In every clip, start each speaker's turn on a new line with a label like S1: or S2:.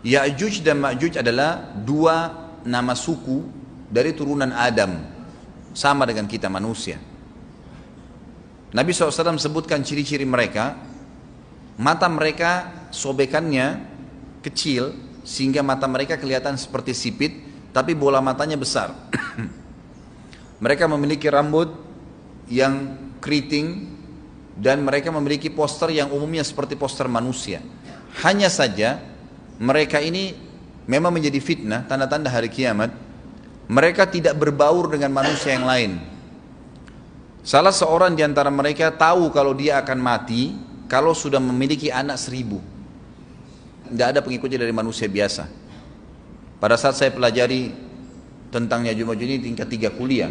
S1: Ya'juj dan Ma'juj adalah dua nama suku dari turunan Adam, sama dengan kita manusia. Nabi SAW sebutkan ciri-ciri mereka. Mata mereka sobekannya kecil sehingga mata mereka kelihatan seperti sipit, tapi bola matanya besar. Mereka memiliki rambut yang keriting dan mereka memiliki poster yang umumnya seperti poster manusia. Hanya saja mereka ini memang menjadi fitnah, tanda-tanda hari kiamat. Mereka tidak berbaur dengan manusia yang lain. Salah seorang di antara mereka tahu kalau dia akan mati kalau sudah memiliki anak 1000. Tidak ada pengikutnya dari manusia biasa. Pada saat saya pelajari tentang Ya'juj Ma'juj ini tingkat 3 kuliah,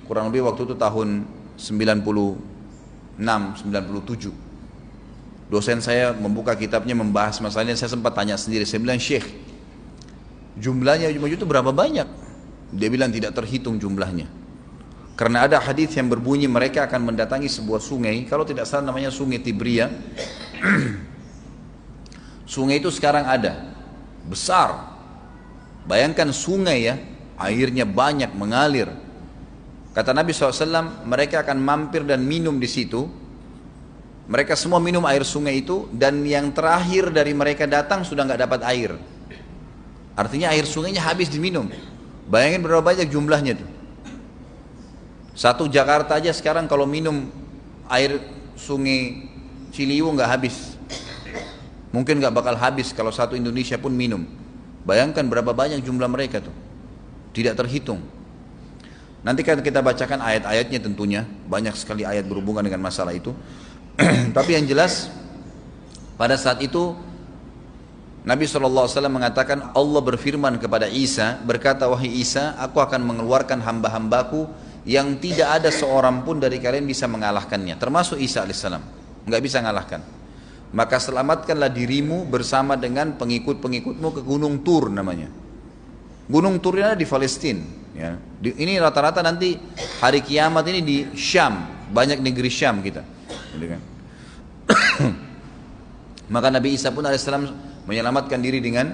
S1: kurang lebih waktu itu tahun 96-97, dosen saya membuka kitabnya membahas masalahnya. Saya sempat tanya sendiri, saya bilang, Syekh, jumlahnya Ya'juj Ma'juj itu berapa banyak? Dia bilang tidak terhitung jumlahnya. Karena ada hadis yang berbunyi mereka akan mendatangi sebuah sungai, kalau tidak salah namanya Sungai Tibria. Sungai itu sekarang ada, besar. Bayangkan sungai ya, airnya banyak mengalir. Kata Nabi SAW, mereka akan mampir dan minum di situ. Mereka semua minum air sungai itu, dan yang terakhir dari mereka datang sudah nggak dapat air. Artinya air sungainya habis diminum. Bayangin berapa banyak jumlahnya tuh. Satu Jakarta aja sekarang kalau minum air sungai Ciliwung nggak habis. Mungkin nggak bakal habis kalau satu Indonesia pun minum. Bayangkan berapa banyak jumlah mereka tuh. Tidak terhitung. Nanti kan kita bacakan ayat-ayatnya tentunya. Banyak sekali ayat berhubungan dengan masalah itu. Tapi yang jelas pada saat itu Nabi SAW mengatakan, Allah berfirman kepada Isa, berkata, wahai Isa, aku akan mengeluarkan hamba-hambaku yang tidak ada seorang pun dari kalian bisa mengalahkannya, termasuk Isa alaihissalam, nggak bisa mengalahkan. Maka selamatkanlah dirimu bersama dengan pengikut-pengikutmu ke Gunung Tur namanya. Gunung Tur ini ada di Palestina. Ya. Ini rata-rata nanti hari kiamat ini di Syam, banyak negeri Syam kita. Gitu kan? Maka Nabi Isa pun alaihissalam menyelamatkan diri dengan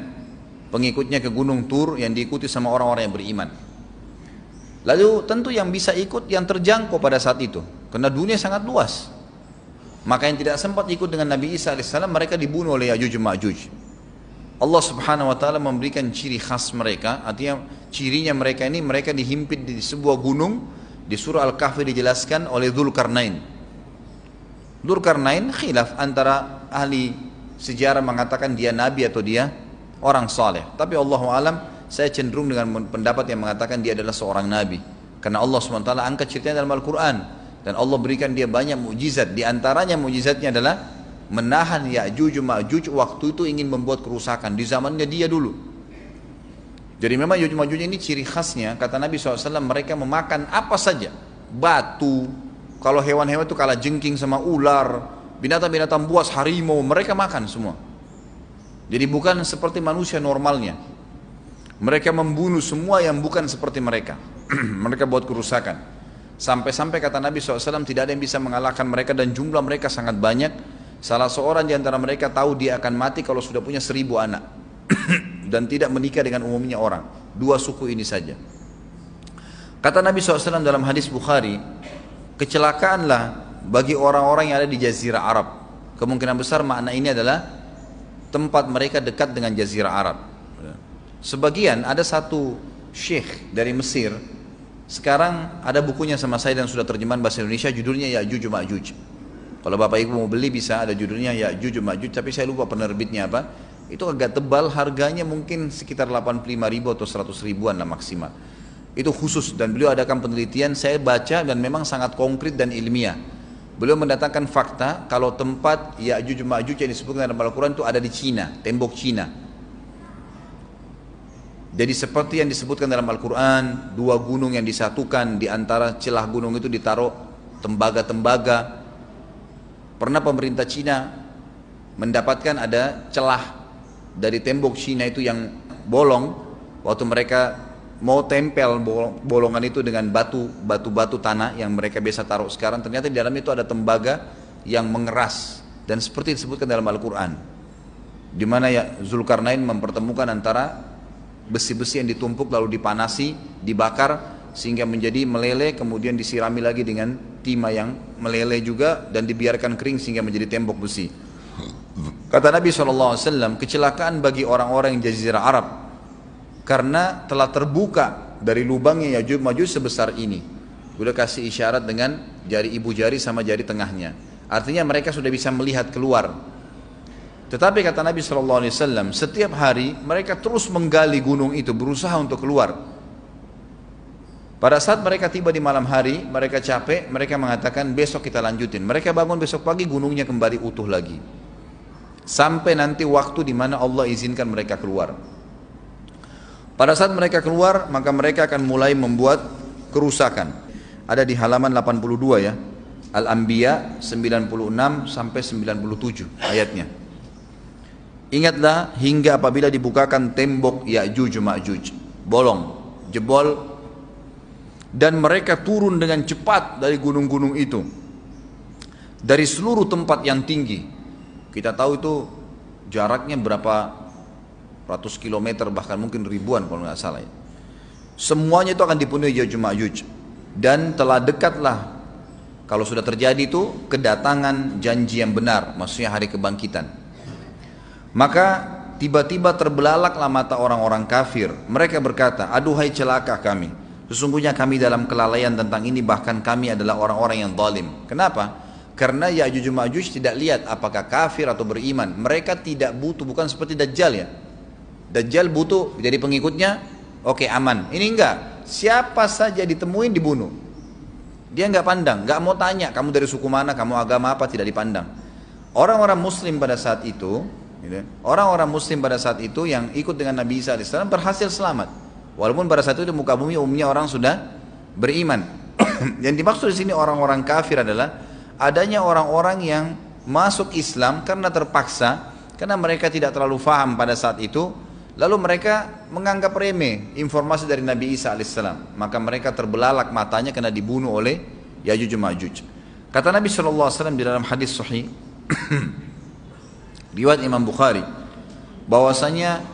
S1: pengikutnya ke Gunung Tur yang diikuti sama orang-orang yang beriman. Lalu tentu yang bisa ikut yang terjangkau pada saat itu, karena dunia sangat luas. Maka yang tidak sempat ikut dengan Nabi Isa alaihissalam, mereka dibunuh oleh Ya'juj Ma'juj. Allah Subhanahu wa taala memberikan ciri khas mereka, artinya cirinya mereka ini, mereka dihimpit di sebuah gunung. Di surah Al-Kahfi dijelaskan oleh Dzulkarnain. Dzulkarnain khilaf antara ahli sejarah mengatakan dia nabi atau dia orang saleh. Tapi Allahu alam, saya cenderung dengan pendapat yang mengatakan dia adalah seorang nabi. Karena Allah SWT angkat ceritanya dalam Al-Quran. Dan Allah berikan dia banyak mukjizat. Di antaranya mukjizatnya adalah menahan Ya'juj Ma'juj waktu itu ingin membuat kerusakan. Di zamannya dia dulu. Jadi memang Ya'juj Ma'juj ini ciri khasnya, kata Nabi SAW, mereka memakan apa saja. Batu. Kalau hewan-hewan itu kalah jengking sama ular. Binatang-binatang buas, harimau, mereka makan semua. Jadi bukan seperti manusia normalnya. Mereka membunuh semua yang bukan seperti mereka. Mereka buat kerusakan. Sampai-sampai kata Nabi SAW tidak ada yang bisa mengalahkan mereka dan jumlah mereka sangat banyak. Salah seorang di antara mereka tahu dia akan mati kalau sudah punya 1000 anak. Dan tidak menikah dengan umumnya orang. 2 suku ini saja. Kata Nabi SAW dalam hadis Bukhari, kecelakaanlah bagi orang-orang yang ada di Jazirah Arab. Kemungkinan besar makna ini adalah tempat mereka dekat dengan Jazirah Arab. Sebagian ada satu syekh dari Mesir, sekarang ada bukunya sama saya dan sudah terjemahan bahasa Indonesia, judulnya Ya'juj Ma'juj. Kalau Bapak Ibu mau beli bisa, ada judulnya Ya'juj Ma'juj, tapi saya lupa penerbitnya apa. Itu agak tebal, harganya mungkin sekitar 85.000 atau 100 ribuan lah maksimal. Itu khusus, dan beliau adakan penelitian, saya baca dan memang sangat konkret dan ilmiah. Beliau mendatangkan fakta kalau tempat Ya'juj Ma'juj yang disebutkan dalam Al-Quran itu ada di Cina, tembok Cina. Jadi seperti yang disebutkan dalam Al-Quran, 2 gunung yang disatukan, di antara celah gunung itu ditaruh tembaga-tembaga. Pernah pemerintah Cina mendapatkan ada celah dari tembok Cina itu yang bolong, waktu mereka mau tempel bolongan itu dengan batu-batu tanah yang mereka biasa taruh sekarang, ternyata di dalam itu ada tembaga yang mengeras, dan seperti disebutkan dalam Al-Quran. di mana ya Zulkarnain mempertemukan antara besi-besi yang ditumpuk lalu dipanasi, dibakar sehingga menjadi meleleh, kemudian disirami lagi dengan timah yang meleleh juga dan dibiarkan kering sehingga menjadi tembok besi. Kata Nabi SAW, kecelakaan bagi orang-orang yang Jazirah Arab karena telah terbuka dari lubangnya Ya'juj Ma'juj sebesar ini. Udah kasih isyarat dengan jari ibu jari sama jari tengahnya. Artinya mereka sudah bisa melihat keluar. Tetapi kata Nabi SAW, setiap hari mereka terus menggali gunung itu, berusaha untuk keluar. Pada saat mereka tiba di malam hari, mereka capek, mereka mengatakan besok kita lanjutin. Mereka bangun besok pagi, gunungnya kembali utuh lagi. Sampai nanti waktu di mana Allah izinkan mereka keluar. Pada saat mereka keluar, maka mereka akan mulai membuat kerusakan. Ada di halaman 82 ya. Al-Anbiya 96 sampai 97 ayatnya. Ingatlah hingga apabila dibukakan tembok Ya'juj Ma'juj, bolong, jebol, dan mereka turun dengan cepat dari gunung-gunung itu, dari seluruh tempat yang tinggi. Kita tahu itu jaraknya berapa ratus kilometer, bahkan mungkin ribuan kalau nggak salah ya. Semuanya itu akan dipenuhi Ya'juj Ma'juj, dan telah dekatlah, kalau sudah terjadi itu, kedatangan janji yang benar, maksudnya hari kebangkitan. Maka tiba-tiba terbelalaklah mata orang-orang kafir. Mereka berkata, aduhai celaka kami, sesungguhnya kami dalam kelalaian tentang ini, bahkan kami adalah orang-orang yang zalim. Kenapa? Karena Ya'juj Ma'juj tidak lihat apakah kafir atau beriman. Mereka tidak butuh, bukan seperti Dajjal ya. Dajjal butuh jadi pengikutnya, oke, aman. Ini enggak, siapa saja ditemuin dibunuh. Dia enggak pandang, enggak mau tanya kamu dari suku mana, kamu agama apa, tidak dipandang. Orang-orang muslim pada saat itu, orang-orang muslim pada saat itu yang ikut dengan Nabi Isa AS berhasil selamat. Walaupun pada saat itu di muka bumi umumnya orang sudah beriman. Yang dimaksud di sini orang-orang kafir adalah adanya orang-orang yang masuk Islam karena terpaksa, karena mereka tidak terlalu faham pada saat itu, lalu mereka menganggap remeh informasi dari Nabi Isa AS. Maka mereka terbelalak matanya karena dibunuh oleh Ya'juj Ma'juj. Kata Nabi SAW di dalam hadis sahih riwayat Imam Bukhari, bahwasanya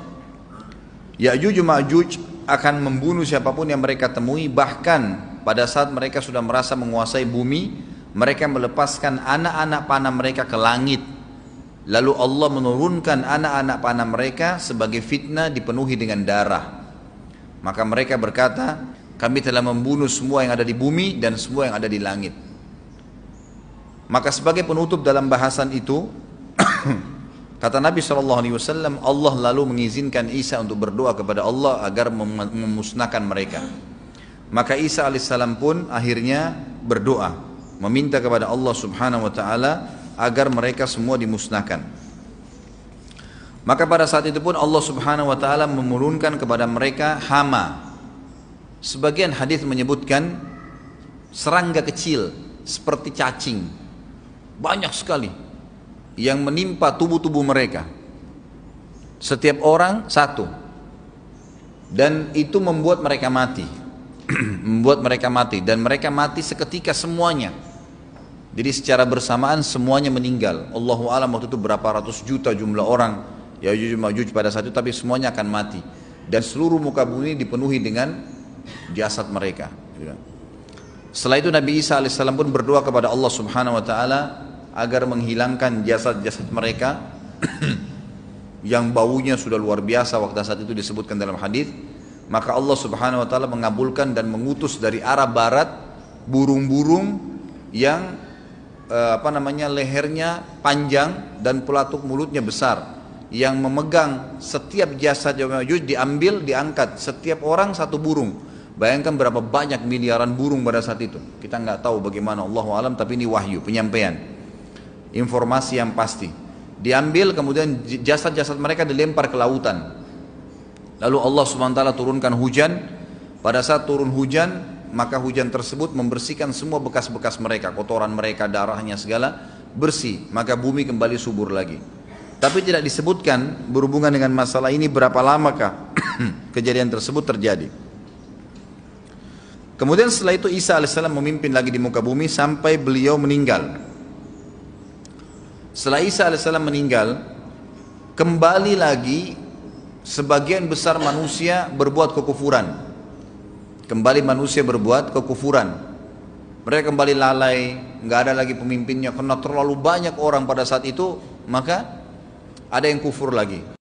S1: Ya'juj Ma'juj akan membunuh siapapun yang mereka temui. Bahkan pada saat mereka sudah merasa menguasai bumi, mereka melepaskan anak-anak panah mereka ke langit. Lalu Allah menurunkan anak-anak panah mereka sebagai fitnah, dipenuhi dengan darah. Maka mereka berkata, kami telah membunuh semua yang ada di bumi dan semua yang ada di langit. Maka sebagai penutup dalam bahasan itu, kata Nabi SAW, Allah lalu mengizinkan Isa untuk berdoa kepada Allah agar memusnahkan mereka. Maka Isa AS pun akhirnya berdoa, meminta kepada Allah Subhanahu Wa Taala agar mereka semua dimusnahkan. Maka pada saat itu pun Allah Subhanahu Wa Taala menurunkan kepada mereka hama. Sebagian hadis menyebutkan serangga kecil seperti cacing, banyak sekali yang menimpa tubuh-tubuh mereka. Setiap orang satu, dan itu membuat mereka mati. Membuat mereka mati, dan mereka mati seketika semuanya. Jadi secara bersamaan semuanya meninggal. Allahu a'lam waktu itu berapa ratus juta jumlah orang Ya'juj Ma'juj pada saat itu, tapi semuanya akan mati. Dan seluruh muka bumi dipenuhi dengan jasad mereka. Setelah itu Nabi Isa AS pun berdoa kepada Allah Subhanahu Wa Taala agar menghilangkan jasad-jasad mereka yang baunya sudah luar biasa waktu saat itu disebutkan dalam hadis. Maka Allah Subhanahu Wa Taala mengabulkan dan mengutus dari arah barat burung-burung yang lehernya panjang dan pelatuk mulutnya besar, yang memegang setiap jasad Ya'juj diambil, diangkat, setiap orang satu burung. Bayangkan berapa banyak miliaran burung pada saat itu. Kita nggak tahu bagaimana, Allahu a'lam, tapi ini wahyu, penyampaian informasi yang pasti. Diambil, kemudian jasad-jasad mereka dilempar ke lautan. Lalu Allah Subhanahu wa taala turunkan hujan. Pada saat turun hujan, maka hujan tersebut membersihkan semua bekas-bekas mereka, kotoran mereka, darahnya segala bersih. Maka bumi kembali subur lagi. Tapi tidak disebutkan berhubungan dengan masalah ini berapa lamakah kejadian tersebut terjadi. Kemudian setelah itu Isa AS memimpin lagi di muka bumi sampai beliau meninggal. Setelah Isa AS meninggal, kembali lagi sebagian besar manusia berbuat kekufuran. Kembali manusia berbuat kekufuran. Mereka kembali lalai, nggak ada lagi pemimpinnya karena terlalu banyak orang pada saat itu, maka ada yang kufur lagi.